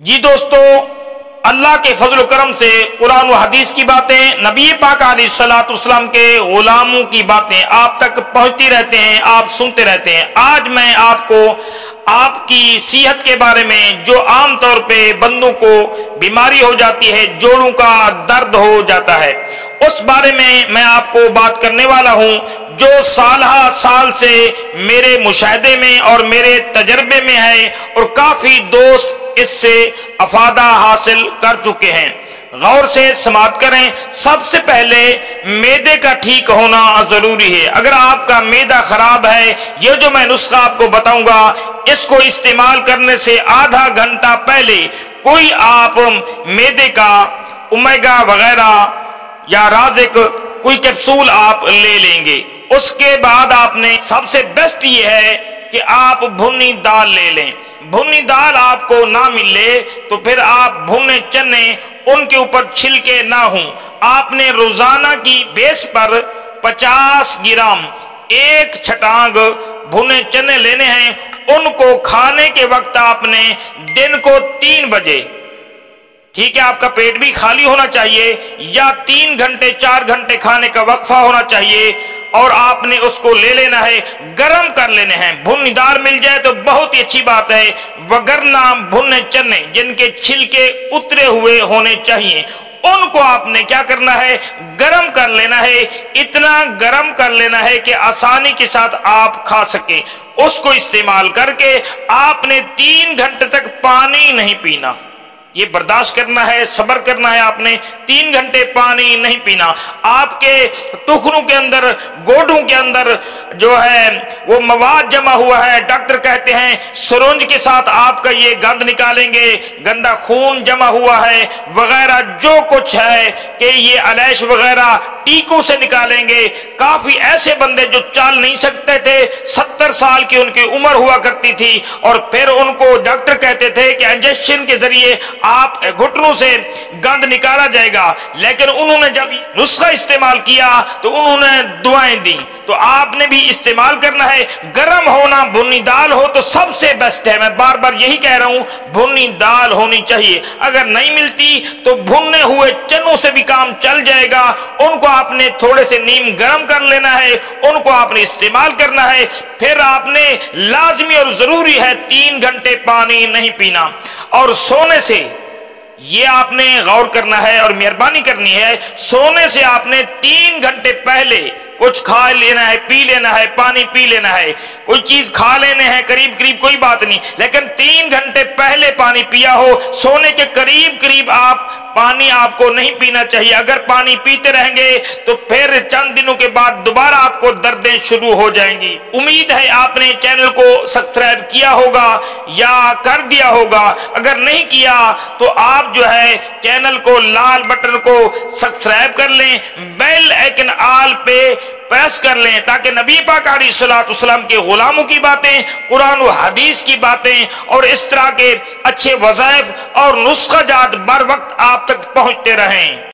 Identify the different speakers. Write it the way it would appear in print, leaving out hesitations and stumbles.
Speaker 1: जी दोस्तों, अल्लाह के फजल करम से कुरान व हदीस की बातें, नबी पाक अलैहिस्सलाम के गुलामों की बातें आप तक पहुंचती रहते हैं, आप सुनते रहते हैं। आज मैं आपको आपकी सेहत के बारे में, जो आम तौर पे बंदों को बीमारी हो जाती है, जोड़ों का दर्द हो जाता है, उस बारे में मैं आपको बात करने वाला हूं, जो साल से मेरे मुशाहदे में और मेरे तजर्बे में है और काफी दोस्त इससे अफादा हासिल कर चुके हैं। गौर से समाअत करें। सबसे पहले मैदे का ठीक होना जरूरी है। अगर आपका मैदा खराब है, ये जो मैं नुस्खा आपको बताऊंगा, इसको इस्तेमाल करने से आधा घंटा पहले कोई आप मैदे का ओमेगा वगैरह या राजिक कोई कैप्सूल आप ले लेंगे। उसके बाद आपने सबसे बेस्ट ये है कि आप भुनी दाल ले लें। भुनी दाल आपको ना मिले तो फिर आप भुने चने, उनके ऊपर छिलके ना हों, आपने रोजाना की बेस पर 50 ग्राम एक छटांग भुने चने लेने हैं। उनको खाने के वक्त आपने दिन को 3 बजे, ठीक है, आपका पेट भी खाली होना चाहिए, या 3 घंटे 4 घंटे खाने का वक्फा होना चाहिए, और आपने उसको ले लेना है, गरम कर लेने हैं। भुनी दाल मिल जाए तो बहुत ही अच्छी बात है, वगरना भुने चने जिनके छिलके उतरे हुए होने चाहिए, उनको आपने क्या करना है, गरम कर लेना है। इतना गरम कर लेना है कि आसानी के साथ आप खा सके। उसको इस्तेमाल करके आपने 3 घंटे तक पानी नहीं पीना, ये बर्दाश्त करना है, सब्र करना है। आपने 3 घंटे पानी नहीं पीना। आपके टुकड़ों के अंदर, गोडों के अंदर जो है वो मवाद जमा हुआ है, डॉक्टर कहते हैं सुरंज के साथ आपका ये गंद निकालेंगे, गंदा खून जमा हुआ है वगैरह जो कुछ है, कि ये अलैश वगैरह टीकों से निकालेंगे। काफी ऐसे बंदे जो चल नहीं सकते थे, 70 साल की उनकी उम्र हुआ करती थी, और फिर उनको डॉक्टर कहते थे कि इंजेक्शन के जरिए आप घुटनों से गंद निकाला जाएगा, लेकिन उन्होंने जब नुस्खा इस्तेमाल किया तो उन्होंने दुआएं दी। तो आपने भी इस्तेमाल करना है। गर्म होना, भुनी दाल हो तो सबसे बेस्ट है। मैं बार बार यही कह रहा हूं, भुनी दाल होनी चाहिए। अगर नहीं मिलती तो भुने हुए चनों से भी काम चल जाएगा। उनको आपने थोड़े से नीम गर्म कर लेना है, उनको आपने इस्तेमाल करना है। फिर आपने लाजमी और जरूरी है 3 घंटे पानी नहीं पीना। और सोने से ये आपने गौर करना है और मेहरबानी करनी है, सोने से आपने 3 घंटे पहले कुछ खा लेना है, पी लेना है, पानी पी लेना है, कोई चीज खा लेने हैं करीब करीब, कोई बात नहीं, लेकिन 3 घंटे पहले पानी पिया हो। सोने के करीब करीब आप पानी आपको नहीं पीना चाहिए। अगर पानी पीते रहेंगे तो फिर चंद दिनों के बाद दोबारा आपको दर्दें शुरू हो जाएंगी। उम्मीद है आपने चैनल को सब्सक्राइब किया होगा या कर दिया होगा। अगर नहीं किया तो आप जो है चैनल को, लाल बटन को सब्सक्राइब कर लें, बेल आइकन ऑल पे प्रेस कर लें, ताकि नबी पाक अलैहिस्सलाम के गुलामों की बातें, कुरान व हदीस की बातें और इस तरह के अच्छे वज़ाइफ और नुस्खा जात बर वक्त आप तक पहुंचते रहें।